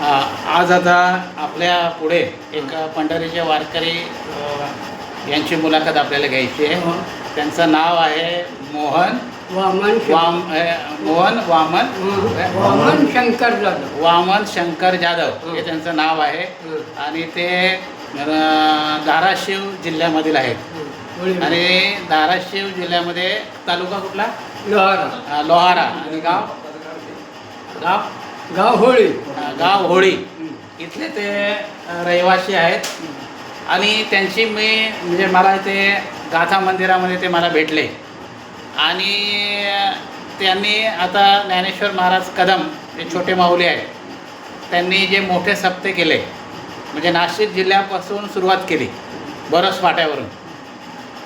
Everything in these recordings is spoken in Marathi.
आज आता आपल्या पुढे एक पंढरीचे वारकरी यांची मुलाखत आपल्याला घ्यायची आहे. त्यांचं नाव आहे मोहन शंकर जाधव. वामन शंकर जाधव हे त्यांचं नाव आहे. आणि ते धाराशिव जिल्ह्यामधील आहेत. आणि धाराशिव जिल्ह्यामध्ये तालुका कुठला? लोहारा. आणि गाव होळी इथले ते रहिवासी आहेत. आणि त्यांची मी म्हणजे मला ते गाथा मंदिरामध्ये ते मला भेटले. आणि त्यांनी आता ज्ञानेश्वर महाराज कदम जे छोटे माऊली आहेत त्यांनी जे मोठे सप्ते केले म्हणजे नाशिक जिल्ह्यापासून सुरुवात केली बरस फाट्यावरून.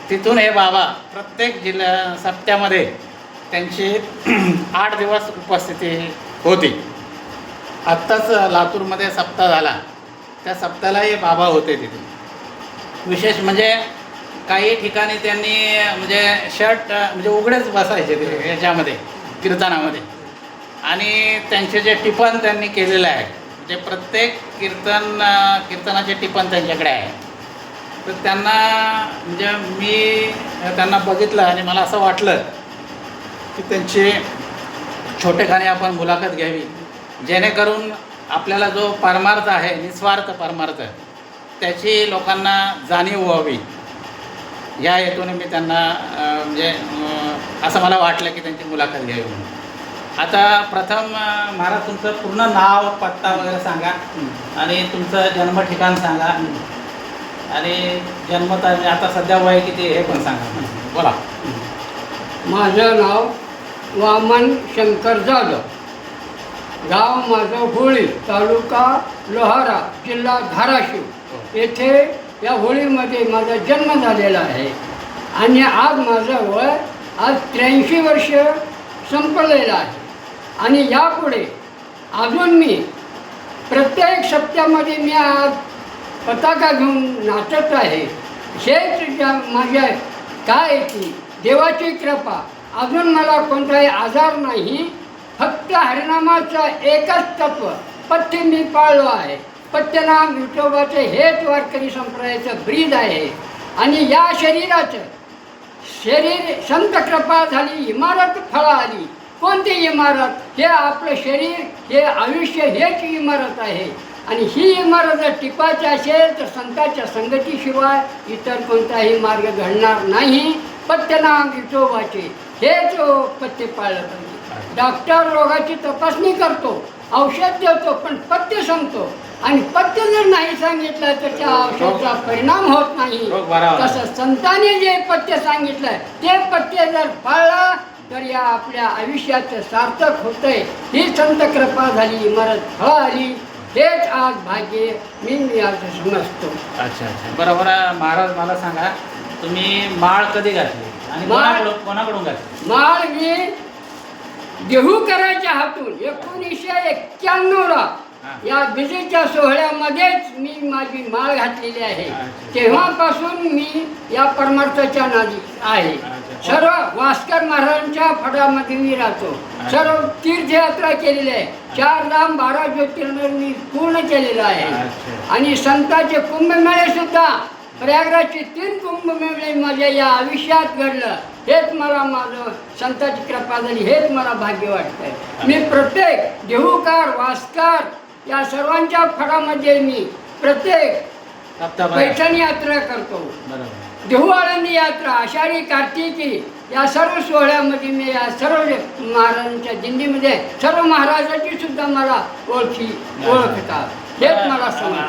तिथून हे बाबा प्रत्येक सप्त्यामध्ये त्यांची 8 दिवस उपस्थिती होती. आत्ताच लातूरमध्ये सप्ताह झाला, त्या सप्ताहालाही बाबा होते तिथे. विशेष म्हणजे काही ठिकाणी त्यांनी म्हणजे शर्ट म्हणजे उघडेच बसायचे ते याच्यामध्ये कीर्तनामध्ये. आणि त्यांचे जे टिपण त्यांनी केलेलं आहे म्हणजे प्रत्येक कीर्तनाचे टिपण त्यांच्याकडे आहे. तर त्यांना म्हणजे मी त्यांना बघितलं आणि मला असं वाटलं की त्यांची छोटेखानी आपण मुलाखत घ्यावी, जेणेकरून आपल्याला जो परमार्थ आहे निस्वार्थ परमार्थ त्याची लोकांना जाणीव व्हावी. या हेतूने मी त्यांना म्हणजे असं मला वाटलं की त्यांची मुलाखत घ्यावी म्हणून. आता प्रथम महाराज तुमचं पूर्ण नाव पत्ता वगैरे सांगा आणि तुमचं जन्म ठिकाण सांगा आणि जन्मतारीख आता सध्या वय किती हे पण सांगा. बोला. माझं नाव वामन शंकर जाधव, गाव माझं होळी, तालुका लोहारा, जिल्हा धाराशिव. येथे या होळीमध्ये माझा जन्म झालेला आहे. आणि आज माझं वय आज 83 वर्ष संपलेलं आहे. आणि यापुढे अजून मी प्रत्येक सप्त्यामध्ये मी आज पताका घेऊन नाचत आहे. हेच ज्या माझ्या काय की देवाची कृपा, अजून मला कोणताही आजार नाही. फक्त हरिनामाचं एकच तत्व पथ्य मी पाळलो आहे. पथ्यनाम विठोबाचे हेच वारकरी संप्रदायाचं ब्रीद आहे. आणि या शरीराचं संत कृपा झाली, इमारत फळा आली. कोणती इमारत? हे आपलं शरीर, हे आयुष्य हेच इमारत आहे. आणि ही इमारत जर टिपायची असेल तर संतांच्या संगतीशिवाय इतर कोणताही मार्ग घडणार नाही. पथ्यनाम विठोबाचे हेच पथ्य पाळलं पाहिजे. डॉक्टर रोगाची तपासणी करतो, औषध देतो, पण पथ्य सांगतो. आणि पथ्य जर नाही सांगितलं तर त्या औषधाचा परिणाम होत नाही. तसं संतांनी जे पथ्य सांगितलं ते पथ्य जर पाळला तर या आपल्या आयुष्याचं सार्थक होतंय. ही संत कृपा झाली, इमारत फळ आली. हेच आज भाग्य मी आज समजतो. अच्छा अच्छा, बरोबर. महाराज मला सांगा, तुम्ही माळ कधी घातली आणि कोणाकडून घातली? माळ मी देहूकराच्या हातून 1991ला या विजेच्या सोहळ्यामध्येच मी माझी माळ घातलेली आहे. तेव्हापासून मी या परमार्थाच्या नादी आहे. सर्व वास्कर महाराजांच्या फडामध्ये मी राहतो. सर्व तीर्थयात्रा केलेली आहे. 4 धाम 12 ज्योतिर्लिंग मी पूर्ण केलेलं आहे. आणि संतांचे कुंभमेळे सुद्धा, प्रयागराजचे 3 कुंभमेळे माझ्या या आयुष्यात घडलं. हेच मला माझं संतांची कृपा झाली, हेच मला भाग्य वाटतंय. मी प्रत्येक देहूकार वास्कर या सर्वांच्या फडामध्ये मी प्रत्येक पैठण यात्रा करतो. देहू आळंदी यात्रा, आषाढी कार्तिकी या सर्व सोहळ्यामध्ये मी या सर्व महाराजांच्या दिंडीमध्ये सर्व महाराजांची सुद्धा मला ओळखतात. हेच मला समज.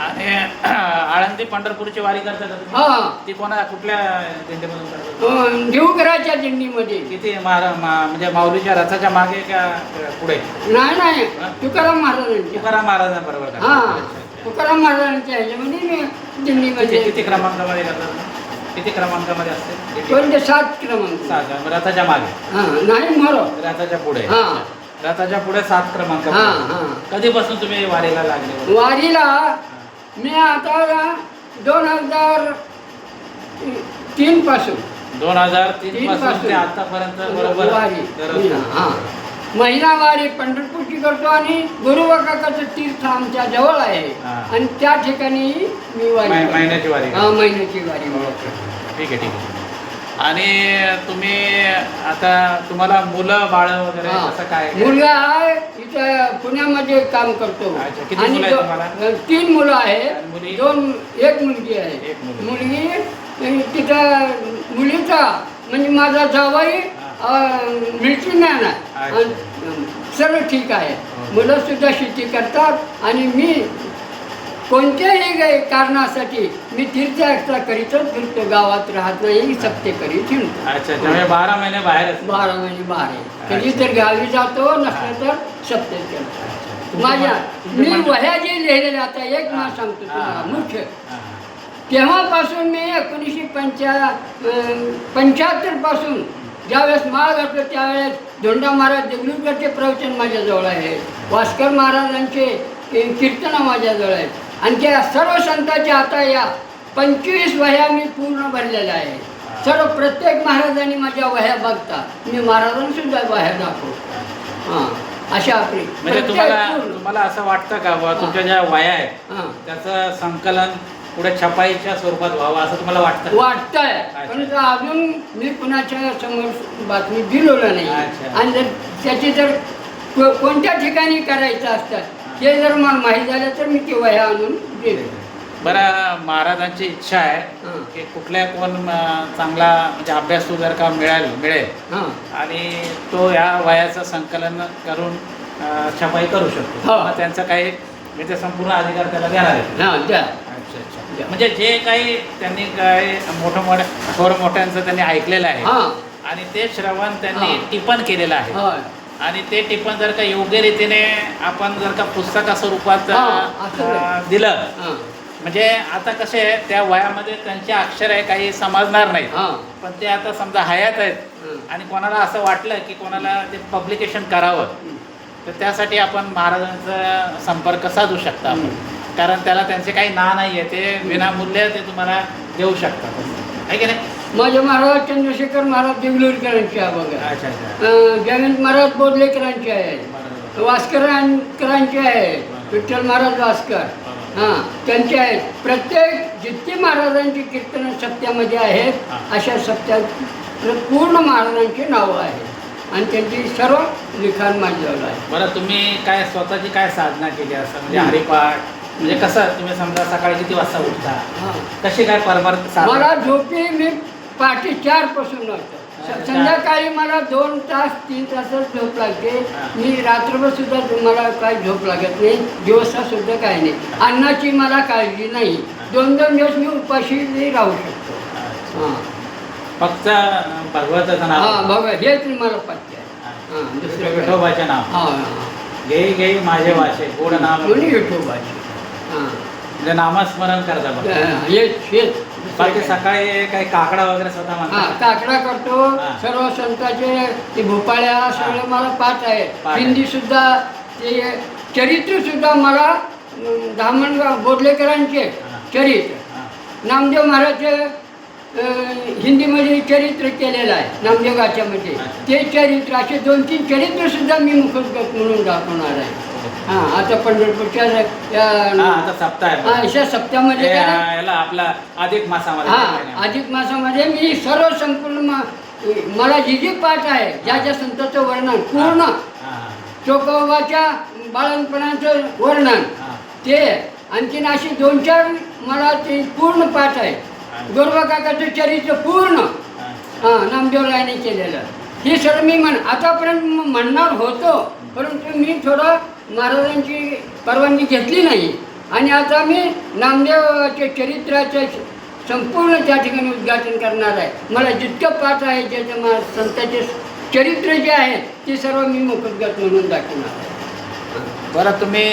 आळंदी पंढरपूरची वारी करतात. हां, ती कुठल्या दिंडीमधून करतात? देहूकराच्या दिंडीमध्ये. किती म्हणजे माऊलीच्या रथाच्या मागे का पुढे? नाही, तुकाराम महाराजांबरोबर. हां, तुकाराम महाराजांच्या ह्याच्यामध्ये मी दिंडीमध्ये. किती क्रमांकामध्ये करतात? किती क्रमांकामध्ये असते? 7 क्रमांक. 7 रथाच्या मागे? हां, नाही मरो रथाच्या पुढे. हां, रथाच्या पुढे 7 क्रमांक. कधीपासून तुम्ही वारीला लागले? वारीला मी आता 2003 पासून. 2003 पासून ते आतापर्यंत बरोबर. वारी. हां, महिनावारी पंढरपूरची करतो आणि गुरुवाकाकाचं तीर्थ आमच्या जवळ आहे हा. आणि त्या ठिकाणी मी वारी करतो. महिन्याची वारी हा, महिन्याची वारी ओके. ठीक आहे ठीक आहे. आणि तुम्ही आता तुम्हाला मुलं बाळ वगैरे हा. कसं काय मुलगा आहे इथं पुण्यामध्ये काम करतो अच्छा. किती आणि मुलं आहेत तुम्हाला? 3 मुलं आणि आहेत, मुली? 1 मुलगी आहे. एक मुलगी. मुलगी तिथं मुलीचा म्हणजे माझा जावई मिलिटरीमॅन आहे अच्छा. आणि सर्व ठीक आहे. हो. मुलं सुद्धा शेती करतात आणि मी कोणत्याही कारणासाठी मी तीर्थयात्रा करीतच फिरतो, गावात राहत नाही, सप्ते करीत हिंडतो. अच्छा त्यामुळे 12 महिने बाहेरच 12 महिने बाहेर आहे. कधी अच्छा. तर गावी जातो, नसलं तर सप्ते करतो. माझ्या तुमचे मी मंडळ- वह्या जे लिहिलेल्या आता एक हा. मला सांगतो हा. तुम्हाला मुख्य हा. तेव्हापासून मी 1975 पासून ज्यावेळेस माळ घातलो त्यावेळेस धोंडा महाराज देगलूरकरचे प्रवचन माझ्याजवळ आहे, वास्कर महाराजांचे कीर्तनं माझ्याजवळ आहेत आणि त्या सर्व संतांच्या आता या 25 वह्या मी पूर्ण भरलेल्या आहे. सर्व प्रत्येक महाराजांनी माझ्या वह्या बघतात, मी महाराजांसुद्धा वह्या दाखवतो. हां अशा आपली म्हणजे प्रत्येक तुम्हाला पूर्ण. तुम्हाला असं वाटतं का बुवा तुमच्या ज्या वया आहेत हां त्याचं संकलन पुढे छपाईच्या स्वरूपात व्हावं असं तुम्हाला वाटतं? वाटतंय अच्छा. पण तर अजून मी कुणाच्या समोर बातमी दिलेलं नाही. अच्छा. आणि जर त्याची जर कोणत्या ठिकाणी करायचं असतं हे जर मला माहीत झालं तर मी ते वह्या आणून देतो. बरं महाराजांची इच्छा आहे हां की कुठल्या कोण चांगला म्हणजे अभ्यासू जर का मिळेल हां आणि तो या वयाचं संकलन करून छपाई करू शकतो. हो. मग त्यांचं काही म्हणजे संपूर्ण अधिकार त्याला देणार आहे. हां द्या. अच्छा अच्छा. म्हणजे जे काही त्यांनी काय थोर मोठ्यांचं त्यांनी ऐकलेलं आहे हां आणि ते श्रवण त्यांनी हां. टिपण केलेलं आहे होय आणि ते टिपण जर का योग्य रीतीने आपण जर का पुस्तका स्वरूपात हां, असं दिलं हां म्हणजे आता कसे आहे त्या वयामध्ये त्यांचे अक्षर आहे काही समजणार नाही हां पण ते आता समजा हयात आहेत हां. आणि कोणाला असं वाटलं की कोणाला ते पब्लिकेशन करावं तर त्यासाठी आपण महाराजांचा संपर्क साधू शकता आपण कारण त्याला त्यांचे काही ना नाही आहे ते विनामूल्य ते तुम्हाला देऊ शकतात आहे की नाही? माझे महाराज चंद्रशेखर महाराज देगलूरकरांचे आहे बघा. अच्छा अच्छा. जयवंत महाराज बोधलेकरांचे आहेत, बरोबर. वास्करांकरांचे आहेत, विठ्ठल महाराज वास्कर हां त्यांचे आहेत. प्रत्येक जितकी महाराजांची कीर्तनं सप्त्यामध्ये आहेत हां. अशा सप्त्यात पूर्ण महाराजांची नावं आहेत आणि त्यांची सर्व लिखाण माझ्याजवळ आहे. बरं तुम्ही काय स्वतःची काय साधना केली असं म्हणजे हरिपाठ म्हणजे कसं तुम्ही समजा सकाळी किती वाजता उठता हां कशी काय परमार्थ साधना? मला झोपी मी पहाटे 4 पासून लागतो. संध्याकाळी मला 2 तास 3 तासच झोप लागते. मी रात्रभर सुद्धा मला काही झोप लागत नाही, दिवसा सुद्धा काही नाही. अन्नाची मला काळजी नाही. 2-2 दिवस मी उपाशी राहू शकतो. हां फक्त भगवताचं नाव हां बघा हेच मला पत्ते आहे. हां दुसरं काय. विठोबाचे नाव हां हां घेई घेई माझे वाचे गोड नाम म्हणून विठोबाची. हां म्हणजे नामस्मरण करता बघ हेच बाकी सकाळी काही काकडा वगैरे स्वतः हां म्हणतात काकडा करतो. हां. सर्व संतांचे ते भोपाळ्या सगळं मला पाठ आहे. पाठ. हिंदी सुद्धा ते चरित्र सुद्धा मला धामणगाव बोधलेकरांचे हां. चरित्र हां. नामदेव महाराजचे हिंदीमध्ये चरित्र केलेलं आहे नामदेव गाच्यामध्ये. अच्छा. ते चरित्र असे 2-3 चरित्र सुद्धा मी मुखोद्गत म्हणून दाखवणार आहे. हां आता पंढरपूरच्या हा, आता सप्ताह आहे अशा सप्त्यामध्ये काय नाही. याला आपला अधिक मासामध्ये हा अधिक मासामध्ये मी सर्व संपूर्ण मला जी पाठ आहे ज्या ज्या संतांचं वर्णन पूर्ण हा, चोकोबाच्या बाळणपणाचं वर्णन हा. ते आणखीन अशी 2-4 मला ते पूर्ण पाठ आहे. गोरबा काकाचं चरित्र पूर्ण नामदेव रायने केलेलं हे सर्व मी आतापर्यंत म्हणणार होतो परंतु मी थोडं महाराजांची परवानगी घेतली नाही आणि आता मी नामदेवाच्या चरित्राचं संपूर्ण त्या ठिकाणी उद्घाटन करणार आहे. मला जितकं पाठ आहे ज्याच्या संतांचे चरित्र जे आहेत ते सर्व मी मुखोद्गत म्हणून दाखवणार आहे. बरं तुम्ही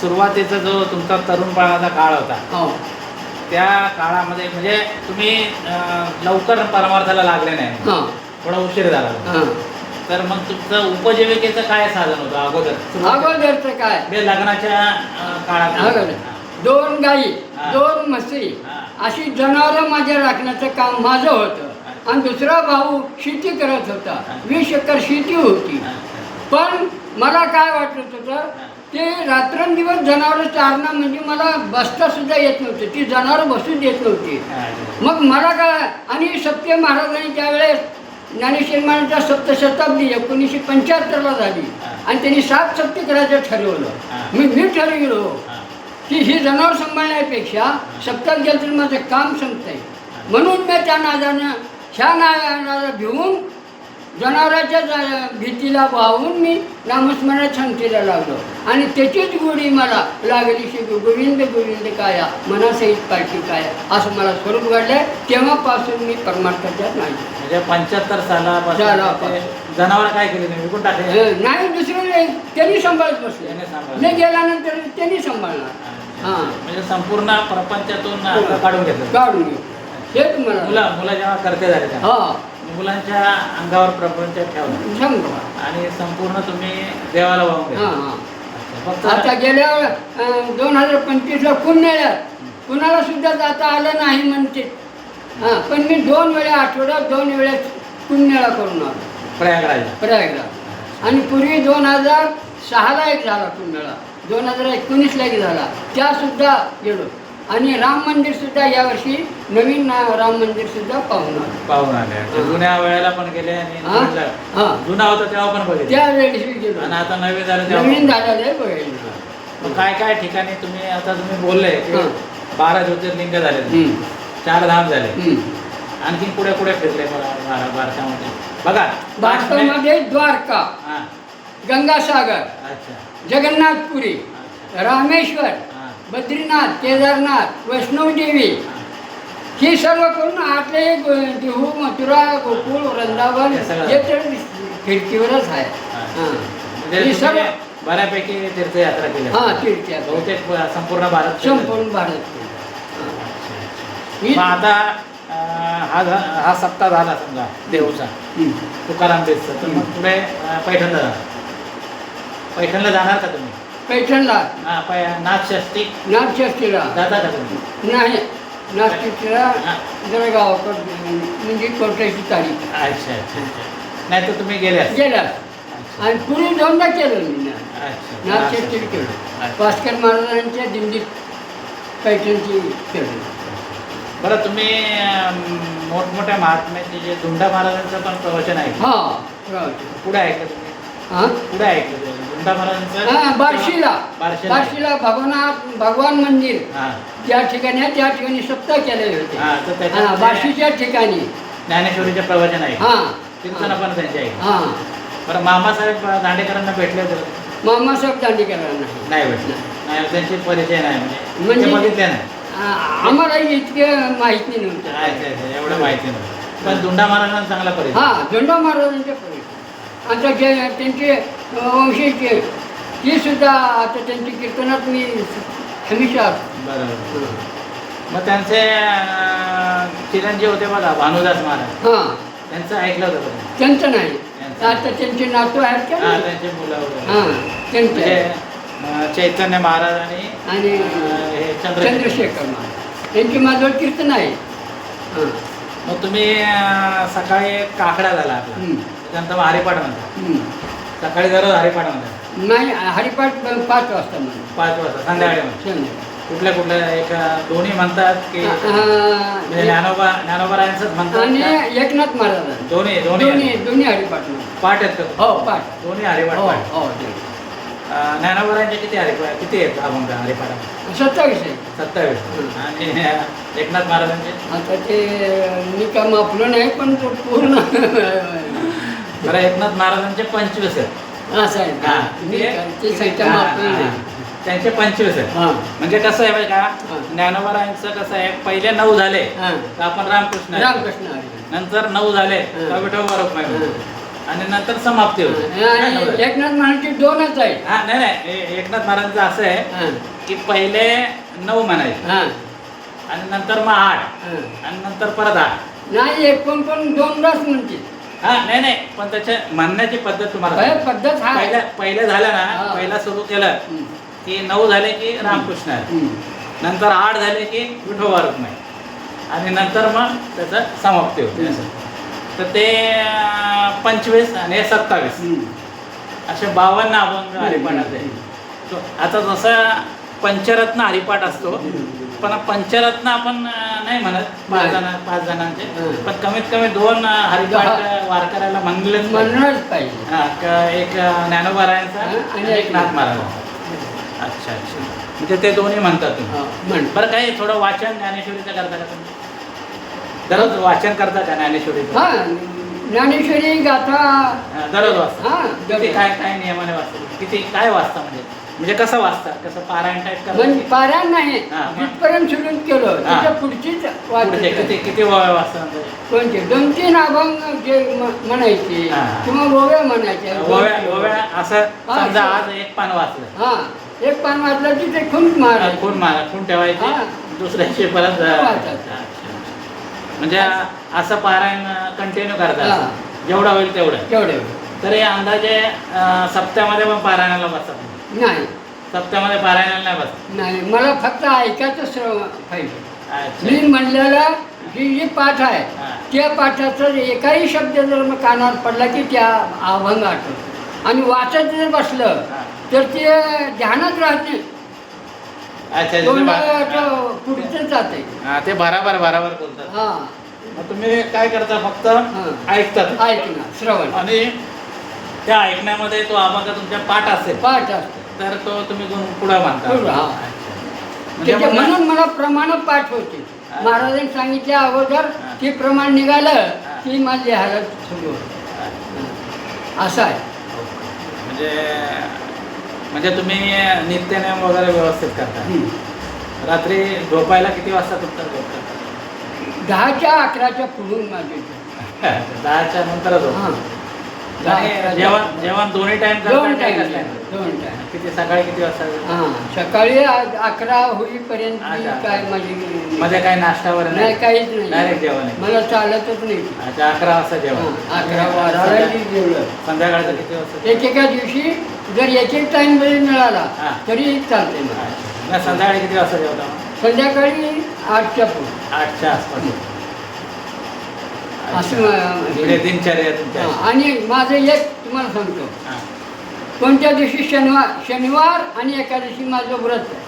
सुरुवातीचा जो तुमचा तरुणपणाचा काळ होता हो त्या काळामध्ये म्हणजे तुम्ही लवकर परमार्थाला लागले नाही हां थोडा उशीर झाला हां तर मग तुमचं उपजीविकेचं काय साधन होतं अगोदर अगोदरचं काय म्हणजे लग्नाच्या काळात अगोदर 2 गाई हां. 2 म्हशी हां. अशी जनावरं माझ्या राखण्याचं काम माझं होतं आणि दुसरा भाऊ शेती करत होता. 20 एकर शेती होती. पण मला काय वाटत होतं ते रात्रंदिवस जनावरं चारणं म्हणजे मला बसता सुद्धा येत नव्हते, ती जनावरं बसूच देत नव्हती. मग मला काय आणि सत्य महाराजांनी त्यावेळेस ज्ञानेश्वर महाराजांच्या सप्तशताब्दी 1975ला झाली आणि त्यांनी 7 सप्ते करायचं ठरवलं. मी ठरवलो की ही जनावर सांभाळण्यापेक्षा सप्त्यात गेलं तर माझं काम संपतंय. म्हणून मी त्या नादानं ह्या नादाला भिवून जनावराच्या भीतीला वाहून मी नामस्मरणात संगतीला लागलो आणि त्याचीच गोडी मला लागली की गोविंद गोविंद काया मनासहित पाठी काया असं मला स्वरूप घडलंय. तेव्हापासून मी परमार्थाच्या नाही. म्हणजे 75 सालापासून जनावर काय केले नाही, विकून टाकले नाही, दुसरं नाही, त्यांनी सांभाळत बसले. मी गेल्यानंतर त्यांनी सांभाळणार. हां, म्हणजे संपूर्ण प्रपंचातून काढून घेतलं. काढून घेऊ हे तुम्हाला मुलं जेव्हा करते झाले हां मुलांच्या अंगावर प्रपंच ठेवला सांगा. आणि संपूर्ण तुम्ही देवाला वाहून गेला. हां हां फक्त आता गेल्या 2025ला पुण्याला कुणाला सुद्धा जाता आलं नाही म्हणते. हां, पण मी 2 वेळा आठवड्यात 2 वेळा पुण्याला करून आलो प्रयागराज. आणि पूर्वी 2006ला एक झाला पुण्याला, 2019ला एक झाला, त्यासुद्धा गेलो. आणि राम मंदिर सुद्धा यावर्षी नवीन राम मंदिर सुद्धा पाहून आले. जुन्या वेळेला पण गेले आणि जुना होता तेव्हा पण बघितले, त्यावेळेस गेलो. आणि आता नवीन झालं नवीन झालेलं बघायला. मग काय काय ठिकाणी तुम्ही बोलले की 12 ज्योतिर्लिंग झाले, 4 धाम झाले, आणखी पुढे पुढे फिरले भारतामध्ये बघा. भारतामध्ये द्वारका, गंगासागर, जगन्नाथपुरी, रामेश्वर, बद्रीनाथ, केदारनाथ, वैष्णवदेवी ही सर्व करून आतले देहू, मथुरा, गोकुळ, वृंदावन हे तर खिडकीवरच आहे. हे सर्व बऱ्यापैकी तीर्थयात्रा केली. हां, तीर्थयात्रा बहुतेक संपूर्ण भारत. आता हा सप्ताह झाला समजा देऊचा तुकाराम बेसचा, तर मग पुढे पैठणला जाणार का तुम्ही? पैठणला नाथषष्ठीला जाता का तुम्ही? नाही, नाशिकला जरा गावाकडे म्हणजे कोर्टाची तारीख. अच्छा अच्छा अच्छा. नाही तर तुम्ही गेल्या आणि पुढे 2दा केलं मी नाथषष्ठी केलं. भास्कर महाराजांच्या दिंडीत पैठणची केलं. बरं, तुम्ही मोठमोठ्या महात्म्याचे जे धुंडा महाराजांचं पण प्रवचन आहे. हां, पुढे ऐकलं तुम्ही? हां, पुढे ऐकलं धुंडा महाराजांचं? हां, बार्शीला भगवान मंदिर त्या ठिकाणी सप्ताह केलेले होते. बार्शीच्या ठिकाणी ज्ञानेश्वरीचे प्रवचन आहे. हां, कीर्तन पण त्यांचे आहे. हां. बरं, मामासाहेब दांडेकरांना भेटले होते? मामासाहेब दांडेकरांना नाही भेटले. नाही, त्यांचे परिचय नाही, म्हणजे बघितले नाही. आम्हाला इतकं माहिती नव्हतं. एवढं माहिती नव्हतं, पण धुंडा महाराजांना चांगला परिचय. हां, धुंडा महाराजांच्या परिचय. आता जे त्यांचे वंशीचे ती सुद्धा आता त्यांची कीर्तनात मी हमेशा. बरोबर. मग त्यांचे चिरंजीव होते बघा भानुदास महाराज, हां, त्यांचं ऐकलं होतं? त्यांचं नाही, आता त्यांचे नातू आहेत का? त्यांचे मुलं वगैरे. हां, त्यांचे चैतन्य महाराज आणि चंद्रशेखर महाराज यांची माझं कीर्तन आहे. हां, मग तुम्ही सकाळी काकडा झाला आपला, त्यानंतर मग हरिपाठ म्हणता. सकाळी दररोज हरिपाठ म्हणतात? नाही, हरिपाठ 5 वाजता म्हणतात. 5 वाजता संध्याकाळी म्हणतात. कुठल्या एक दोन्ही म्हणतात की ज्ञानोबारायांचंच म्हणतात आणि एकनाथ महाराज? दोन्ही हरिपाठ पाठ आहेत का? हो, पाठ दोन्ही हरिपाठ. ज्ञानोबारायांचे किती आहेत अभंग हरिपाठ? 27 आहे. 27. आणि एकनाथ महाराजांचे? आता ते मी का मापलं नाही, पण तो पूर्ण. बरं, एकनाथ महाराजांचे 25 आहेत. असं आहे, ते संख्या मापलं नाही. त्यांचे 25 आहेत. म्हणजे कसं आहे का, ज्ञानोबारायांचं कसं आहे, पहिले 9 झाले तर आपण रामकृष्ण, नंतर 9 झाले तर विठोबा रुक्माई, आणि नंतर समाप्ती होते. एकनाथ महाराजांचे 2च आहे. नाही, एकनाथ महाराजांचं असं आहे की पहिले 9 म्हणायचे, आणि नंतर मग 8, आणि नंतर परत 8. नाही, एक पण 2दाच म्हणते. नाही, पण त्याच्या म्हणण्याची पद्धत तुम्हाला पद्धत पहिलं झालं ना, पहिला सुरू केलं की 9 झाले की रामकृष्ण आहे, नंतर 8 झाले की विठोबा रुक्माई, आणि नंतर मग त्याचं समाप्ती होते. तर ते 25 आणि 27 असे 52 अभंग हरिपाठाचे. आता जसं पंचरत्न हरिपाठ असतो, पण पंचरत्न आपण नाही म्हणत 5 जणांचे, पण कमीत कमी 2 हरिपाठ वारकऱ्याला म्हणलंच पाहिजे. हां, एक ज्ञानोबारायांचा आणि एक नाथ महाराजांचा. अच्छा अच्छा, म्हणजे ते दोन्ही म्हणतात तुम्ही. बरं, काही थोडं वाचन ज्ञानेश्वरीचं करता का तुम्ही? दररोज वाचन करता का ज्ञानेश्वरीचं? हां, ज्ञानेश्वरी गाथा दररोज वाचता? हां, किती काय काय नियमाने वाचता? किती काय वाचता म्हणजे कसं वाचता? कसं पारायण टाईप करता? म्हणजे पारायण नाही, हां. जिथपर्यंत सुरू केलं त्याच्या पुढचीच पुढचे किती किती वाचता? कोणते 2-3 अभंग जे म्हणायचे हां. किंवा ओव्या म्हणायच्या. ओव्या असं समजा आज एक पान वाचलं, हां, एक पान वाचलं की ते खून मारायचं. खून ठेवायचे, हां. दुसऱ्याशी परत वाचायचं. अच्छा. म्हणजे असं पारायण कंटिन्यू करता, हां. जेवढं होईल तेवढं. तेवढे तर हे अंदाजे सप्त्यामध्ये पण पारायणाला बसतात? नाही सप्त्यामध्ये पारायणाला नाही बसत? नाही, मला फक्त ऐकायचं पाहिजे. अच्छा. मी म्हणलेलं जी पाठ आहे हां. त्या पाठाचा एकाही शब्द जर मग कानावर पडला की त्या अभंग आठवतो, आणि वाचत जर बसलं हां. तर ते ध्यानात राहते, अच्छा. पुढचं जाते. ते बराबर बोलतात. हां, मग तुम्ही काय करता? फक्त ऐकतात ऐकणार श्रवण आणि त्या ऐकण्यामध्ये तो अभंग तुमच्या पाठ असेल पाठ असतो. तर तो तुम्ही पुढे म्हणता. पुढं, हां. म्हणजे त्याच्या मग- म्हणून मला प्रमाण पाठ होते. हां. महाराजांनी सांगितल्या अगोदर हां. ते प्रमाण निघालं हां. की माझी हालत सुरू होते. असं आहे. म्हणजे तुम्ही नित्यनेम वगैरे व्यवस्थित करता. रात्री झोपायला किती वाजता तुमचा झोप करता? 10च्या 11च्या पुढून माझे 10च्या नंतर झोप. हां, जेवण दोन्ही टाइम दोन करता? टाइम. किती सकाळी किती वाजता? हां, सकाळी 11 होईपर्यंत मी अच्छा. काय माझी मध्ये काय नाश्ता वगैरे नाही, काहीच नाही. डायरेक्ट जेवण आहे? मला चालतच नाही. अच्छा, 11 वाजता जेवण. 11-12 जेवलं. संध्याकाळचं किती वाजता? एकेका दिवशी जर एक टाइम जरी मिळाला हां. तरी चालते मला. नाही, संध्याकाळी किती वाजता जेवता? संध्याकाळी 8च्या पुढे 8च्या आसपास. असं म्हणजे दिनचर्या तुमच्या. हां, आणि माझं एक तुम्हाला सांगतो, हां. कोणत्या दिवशी शनिवार आणि एकादशी माझं व्रत आहे.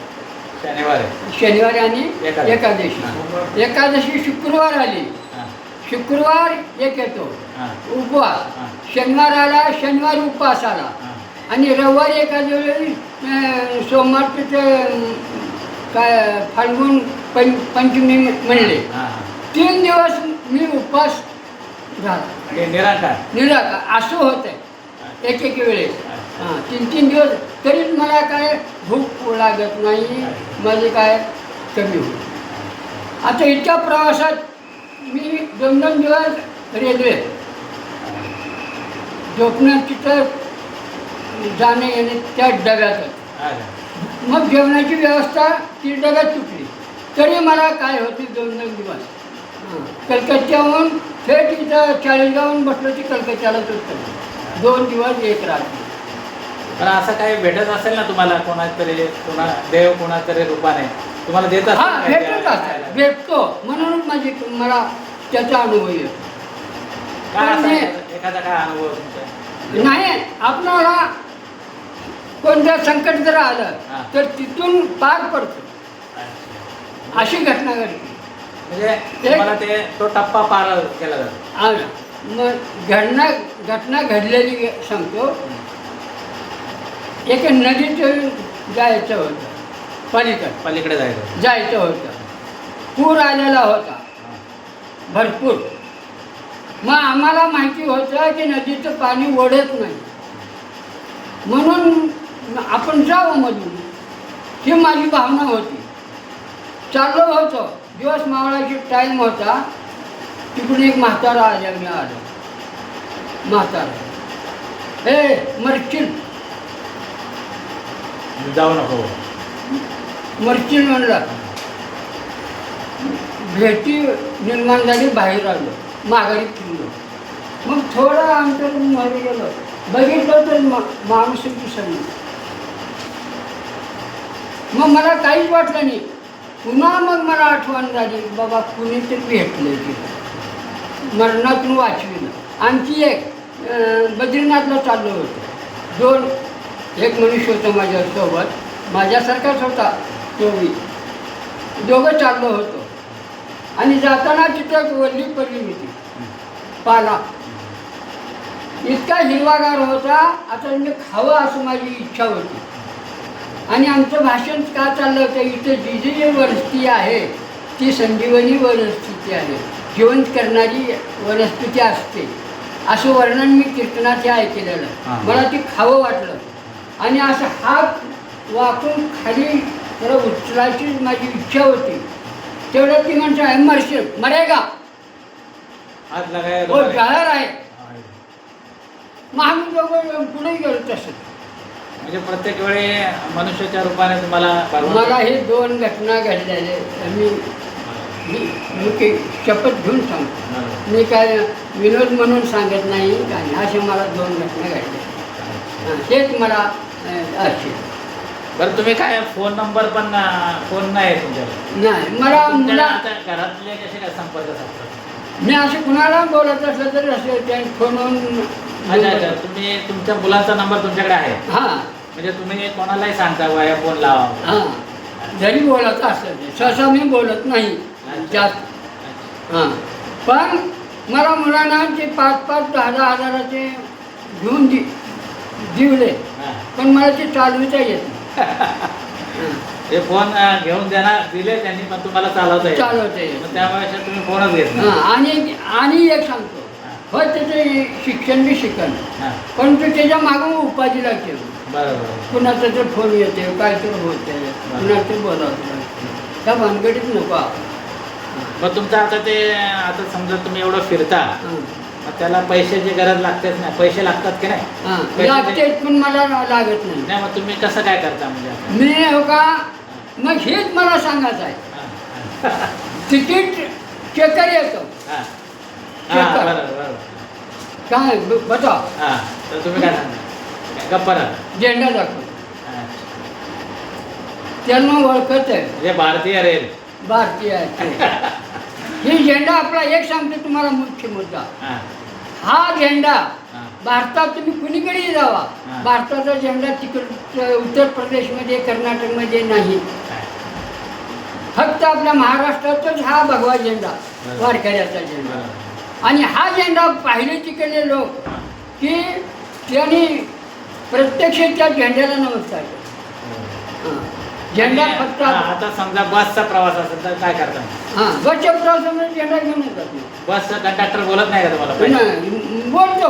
शनिवार आहे. शनिवारी आणि एकादशी. एकादशी. एकादशी शुक्रवार आली, हां. शुक्रवार एक येतो हां. उपवास. हां. शनिवार आला, शनिवारी उपवास आला, हां. आणि रविवारी एखाद्या सोमवारचे ते काय फाल्गुन पंचमी म्हणले, हां. 3 दिवस मी उपवास झाला. म्हणजे निराकार. निराकार असं होत आहे एक वेळेस. हां, 3 दिवस तरीच मला काय भूक लागत नाही, माझे काय कमी होत. आता इतक्या प्रवासात मी 2 दिवस रेल्वे झोपणं, तिथं जाणे येणे त्या डब्यातच. अच्छा. मग जेवणाची व्यवस्था ती डब्यात चुकली तरी मला काय होती 2 दिवस. कलकत्त्याहून थेट इथं चाळीसगावहून बसलो की कलकत्त्यालाच उतरलो. 2 दिवस 1 रात्र. पण असं काही भेटत असेल ना तुम्हाला, कोणातरी देव कोणातरी रूपाने तुम्हाला देत हां, असेल भेटत असतात, भेटतो म्हणूनच मला त्याचा अनुभव येतो. काय पण असा हे- एखादा काय अनुभव तुमचा? नाही, आपल्याला कोणतं संकट जर आलं हां. तर तिथून पार पडतो, अच्छा. अशी घटना घडली. म्हणजे तुम्हाला ते तो टप्पा पार केला जातो. आलं. मग घटना घडलेली सांगतो. एक नदीत जायचं होतं, पलीकडे जायचं होतं. पूर आलेला होता भरपूर. मग आम्हाला माहिती होतं की नदीचं पाणी ओढत नाही, म्हणून आपण जावं मधून, ही माझी भावना होती. चाललो होतो, दिवस मावळाची टाईम होता. तिकडून एक म्हातारा आलं. म्हातारा, हे मरशील जाऊ नको. मरशील म्हणला. भेटी निर्माण झाली, बाहेर आलो, माघारी फिरलो. मग थोडं अंतर मागे गेलो, बघितलं तर माणूस दिसत नाही. मग मला काहीच वाटलं नाही. पुन्हा मग मला आठवण झाली, बाबा कुणीतरी भेटलं की मरणातून वाचविलं. आणखी एक बद्रीनाथला चाललो होतो. दोन एक मनुष्य होतं माझ्यासोबत, माझ्यासारखाच होता तोही. दोघं चाललो होतो आणि जाताना तिथं वल्ली पडली होती पाला. इतका हिरवागार होता, आता मी खावं असं माझी इच्छा होती. आणि आमचं भाषण का चाललं होतं, इथं जी वनस्पती आहे ती संजीवनी वनस्पती आहे, जिवंत करणारी वनस्पती असते, असं वर्णन मी कीर्तनात ऐकलेलं. मला ती खावं वाटलं आणि असं हात वाकून खाली थोडं उचलायची माझी इच्छा होती. तेवढं ती म्हणते मरशील, मरेगा, हात लगाया हो जाहीर आहे. मग आम्ही दोघं पुढे गेलो. तसं म्हणजे प्रत्येक वेळी मनुष्याच्या रूपाने तुम्हाला मला हे दोन घटना घडलेल्या. मी काही शपथ घेऊन सांगतो, मी काय विनोद म्हणून सांगत नाही काय. असे मला दोन घटना घडल्या, तेच मला असे. बरं तुम्ही काय फोन नंबर पण फोन नाही तुमच्याकडे? नाही. मला मुला आता घरातले कसे काय संपर्क साधतात? मी असं कुणाला बोलत असलं तर असं त्या फोनवरून. अच्छा अच्छा, तुम्ही तुमच्या मुलाचा नंबर तुमच्याकडे आहे? हां. म्हणजे तुम्ही कोणालाही सांगता बाया फोन लावा? हां, जरी बोलत असलं ते सहसा मी बोलत नाही जास्त. हां, पण मला मुलांना ते 5-5, 10-10 हजाराचे घेऊन दिवले, पण मला ते चालवता येत नाही. ते फोन घेऊन दिले त्यांनी, पण तुम्हाला चालवता येत? चालवता येत. त्यामुळे तुम्ही फोनच घेत नाही. हां, आणि एक सांगतो, हो त्याचे शिक्षण बी शिकन, पण तो त्याच्या मागून उपाधी लागते. बरोबर. कुणाचा तर फोन येते, काय तर होते, कुणाचं बोलावं, त्या भानगडीत नको. मग तुमचं आता समजा तुम्ही एवढं फिरता, मग त्याला पैशाची गरज लागतेच ना? पैसे लागतात की नाही? लागते, पण मला लागत नाही. नाही, मग तुम्ही कसं काय करता म्हणजे? मी हो का, मग हेच मला सांगायचं आहे. तिकीट चेकर येतो. हां, बरोबर. काय बता, हां, तर तुम्ही काय सांगता? गप्पा झेंडा दाखव, त्यांना ओळखत आहे. म्हणजे भारतीय रेल भारतीय आहे. ही झेंडा आपला एक सांगतो तुम्हाला मुख्य मुद्दा. हा झेंडा भारतात तुम्ही कुणीकडेही जावा, भारताचा झेंडा तिकडे उत्तर प्रदेशमध्ये, कर्नाटकमध्ये नाही. फक्त आपल्या महाराष्ट्रातच हा भगवा झेंडा, वारकऱ्याचा झेंडा. आणि हा झेंडा पाहिले तिकडले लोक की त्यांनी प्रत्यक्ष त्या झेंड्याला नमस्कार केला. झेंडा फक्त आता समजा बसचा प्रवास असेल तर काय करता? हां, बसच्या प्रवासामध्ये झेंडा घेऊन येतात. बसचा कंडक्टर बोलत नाही का तुम्हाला? बोलतो,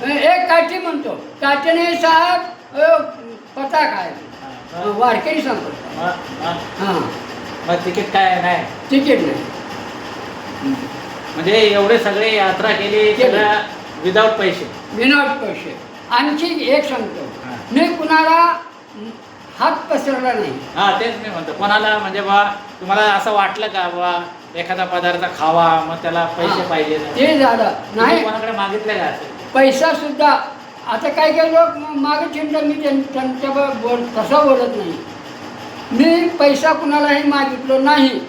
एक काठी म्हणतो, काठीने साहेब पता काय, वारकरी सांगतो. हां, मग तिकीट काय नाही? तिकीट नाही. म्हणजे एवढे सगळे यात्रा केली विदाऊट पैसे? विनाऊट पैसे. आणखी एक सांगतो, मी कुणाला हात पसरला नाही. हा, तेच मी म्हणतो. कोणाला म्हणजे बा तुम्हाला असं वाटलं का बा एखादा पदार्थ खावा, मग त्याला पैसे पाहिजे, ते झालं नाही? कोणाकडे मागितले का? पैसा सुद्धा आता काही काही लोक मागे चिंता, मी त्यांच्या तसा बोलत नाही. मी पैसा कुणालाही मागितलो नाही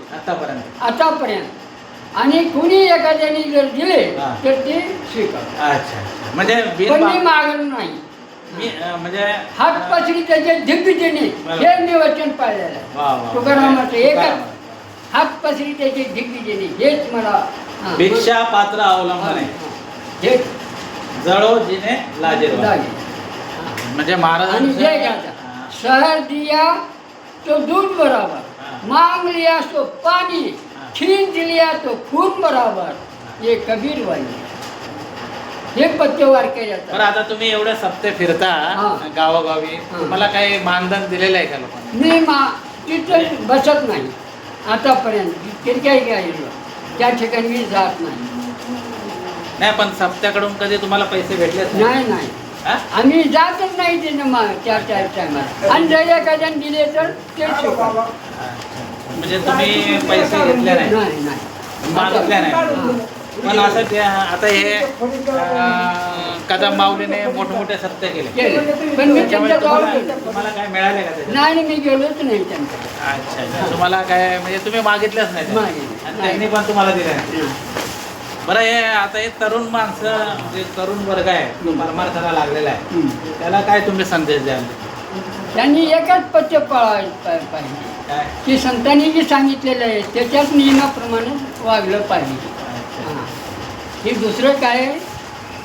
आतापर्यंत. आणि कुणी एखाद्याने जर दिले तर ते स्वीकार. अच्छा, म्हणजे पण मी मागलो नाही. म्हणजे हात पसरी त्याच्या दिग्विजयने, हे मी वचन पाळलेलं आहे तुकारामाचं. एकच हात पसरी त्याचे दिग्विजयने, हेच मला. भिक्षा पात्र अवलंबन हे जळो जिने लाजे. म्हणजे महाराजांनी जे घ्यायचा, शहर दिया तो दूध बराबर, मांग लिया तो पाणी, छीन लिया तो खून बराबर, हे कबीर वाणी. हे पद्य वारकऱ्याचं. बरं, आता तुम्ही एवढे सप्ते फिरता गावोगावी, तुम्हाला काही मानधन दिलेलं आहे का लोकांनी? मी तिथं बसत नाही आतापर्यंत. काही त्या ठिकाणी मी जात नाही. पण सप्त्याकडून कधी तुम्हाला पैसे भेटले? नाही, आम्ही जातच नाही तिथे त्या टायमाला. आणि जर एखाद्याने दिले तर ते म्हणजे तुम्ही पैसे घेतले नाही, मागितले नाही. पण असं आता हे कदम माऊलीने मोठमोठे सत्य केले, पण मी त्यांच्या तुम्हाला काय मिळाले का? नाही, मी गेलोच नाही त्यांच्या. अच्छा, तुम्हाला काय म्हणजे तुम्ही मागितलंच नाही आणि त्यांनी पण तुम्हाला दिलं नाही? बरं हे आता हे तरुण माणसं जे तरुण वर्ग आहे तो परमार्थाला लागलेला आहे त्याला काय तुम्ही संदेश द्याल? त्यांनी एकच पथ्य पाळायला पाहिजे काय? की संतांनी जे सांगितलेलं आहे त्याच्याच नियमाप्रमाणे वागलं पाहिजे. हां. हे दुसरं काय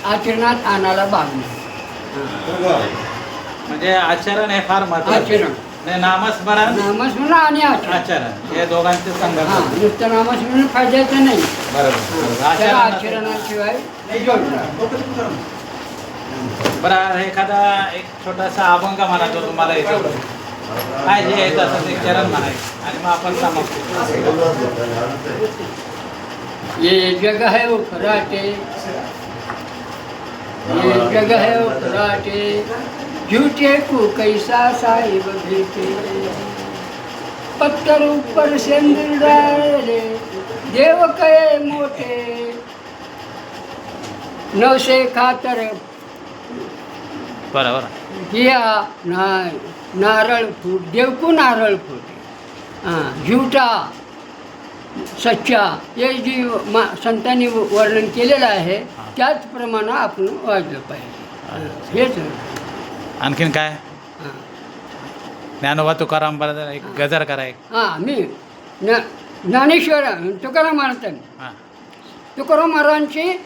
आचरणात आणायला भागणं. म्हणजे आचरण हे फार महत्त्वाचं आहे. आचरण नाही, नामस्मरण नामस्मरण आणि आचरण. आचरण हे दोघांचे संघर्ष हां, आहे. नुसतं नामस्मरण फायद्याचं नाही. बरोबर. त्याला आचरण आचरणाशिवाय जोडणार. बरं एखादा एक छोटासा अभंग म्हणा जो तुम्हाला येतो काय जे आहे तसं ते चरण म्हणायचं आणि मग आपण समाप्त. ये जग है वो फराटे, ये जग है वो फराटे, झूठे को कैसा साहिब भेटे, पत्थर ऊपर सिंदूर डाले, देव कहे मोठे, नवसे खातर बरं बरं. किया नारळ फूट, देव को नारळ फूट. हां, झूठा सच्चा हे जी संतांनी वर्णन केलेलं आहे त्याचप्रमाणे आपण वागलं पाहिजे. हेच. आणखीन काय? हां ज्ञानोबा तुकाराम बरोबर एक गजर करा एक. हां मी ज्ञानेश्वर तुकाराम महाराज हां तुकाराम महाराजांची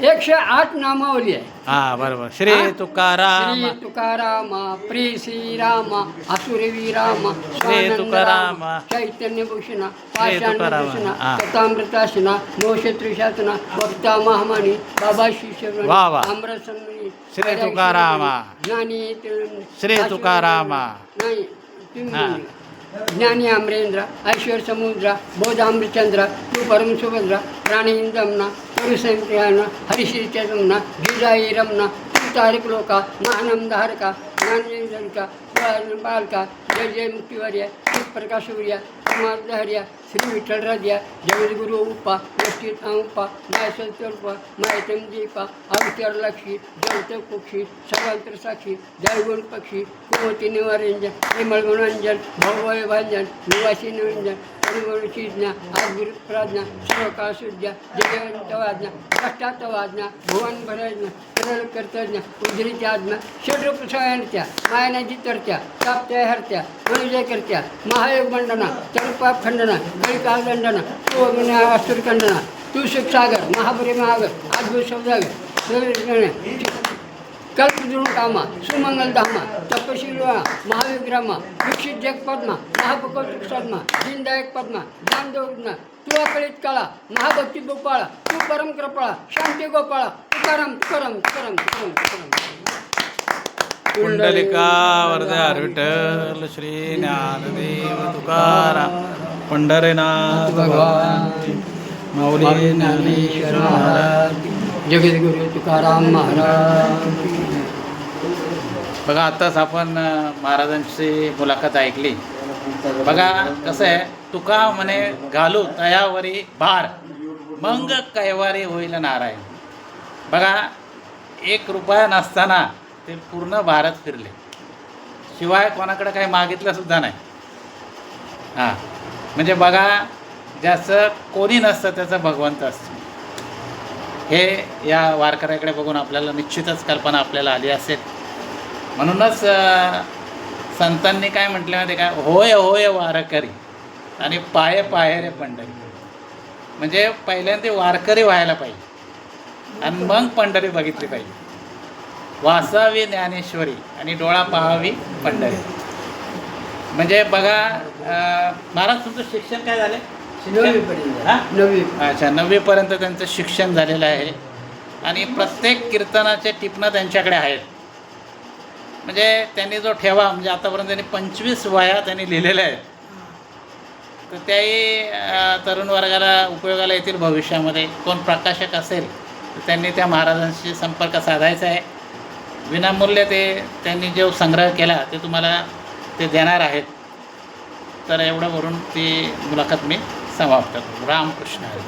108 नामावली आहे. हां बरोबर. श्री हां? तुकाराम श्री तुकाराम, प्री श्रीराम, आसुरवी राम, श्री तुकाराम, चैतन्य भूषण, श्री पाषाण तुकाराम. भूषण, हां. कथामृतासना, मोक्षत्रिशासना, वक्ता महामानी, बाबा शिष्य, वा वा. आम्रसन्मणी, श्री तुकाराम. ज्ञानी श्री तुकाराम. नाही तुम्ही हां. बोला. ज्ञानी अमरेंद्र, ऐश्वर समुद्र, बोधामृतचंद्र, तू परम सुभद्रा, प्राणी इंदमना, पुरुषंप्रियाना, हरिश्री रमना, जिजाई रमना, तू तारिक लोका, महानंदहारका, ज्ञानजनका, बालका, जय जय मुक्तिवर्य, प्रकाश सूर्या, समाजहर्या, श्री विठ्ठल राजा, जगद्गुरु उपा, निश्चित उपा, माय संतल्पा, मायतम दीपा, अवतार लक्षी, जलत पक्षी, सर्वांतर साक्षी, जयगुण पक्षी, कुमती निवारंजन, निर्मळ गुणांजन, भवय भांजन, निवासी निरंजन, परिवृषीज्ञा, आदगुरु प्राज्ञा, सर्वकाळ सुज्ञा, जयवंत वाज्ञा, कष्टात वाज्ञा, भुवन भरज्ञा, सरळ कर्तज्ञ, उजरीची आज्ञा, षड्रूप स्वयंत्या, मायनाची तरत्या, प्राप्त्या हरत्या, अनुजय करत्या, महायोग मंडना, तरुपाप खंडना, गळिकाल दंडना, तू अग्नि असुर खंडना, तू सुखसागर, महापुरी महागर, अद्भुत सौदागर, कल्पद्रुण कामा, सुमंगल धामा, तपशीलवा, महाविग्रामा, दीक्षित जगपद्मा, महापकौतुक सद्मा, दीनदायक पद्मा, ज्ञानदेवज्ञा, तू अकळीत काळा, महाभक्ती गोपाळा, तू परम कृपाळा, शांती गोपाळा, तुकाराम तुकाराम तुकाराम तुकाराम तुकाराम. पुंडलिका वरदा विठ्ठल श्री ज्ञानदेव तुकाराम पंढरीनाथ भगवान माऊली ज्ञानेश्वर महाराज. जगद्गुरु तुकाराम महाराज. बघा आत्ताच आपण महाराजांची मुलाखत ऐकली. बघा कसं आहे, तुका म्हणे घालू तयावरी भार, मग कैवारी होईल नारायण. बघा 1 रुपया नसताना ते पूर्ण भारत फिरले, शिवाय कोणाकडे काही मागितलं सुद्धा नाही. हां म्हणजे बघा ज्याचं कोणी नसतं त्याचं भगवंत असतं. हे या वारकऱ्याकडे बघून आपल्याला निश्चितच कल्पना आपल्याला आली असेल. म्हणूनच संतांनी काय म्हटलं माहिती काय, होय होय वारकरी आणि पाये पाये रे पंढरी. म्हणजे पहिल्यांदा वारकरी व्हायला पाहिजे आणि मग पंढरी बघितली पाहिजे. वासावी ज्ञानेश्वरी आणि डोळा पाहावी पंढरी. म्हणजे बघा महाराज तुमचं शिक्षण काय झालं? 9वी. अच्छा 9वीपर्यंत त्यांचं शिक्षण झालेलं आहे आणि प्रत्येक कीर्तनाचे टिपणं त्यांच्याकडे आहेत. म्हणजे त्यांनी जो ठेवा म्हणजे आतापर्यंत त्यांनी 25 वह्या त्यांनी लिहिलेल्या आहेत. तर त्याही तरुण वर्गाला उपयोगाला येतील भविष्यामध्ये. कोण प्रकाशक असेल तर त्यांनी त्या महाराजांशी संपर्क साधायचा आहे. विनामूल्य ते त्यांनी जो संग्रह केला ते तुम्हाला ते देणार आहेत. तर एवढं करून ती मुलाखत मी समाप्त करतो. रामकृष्ण हरी.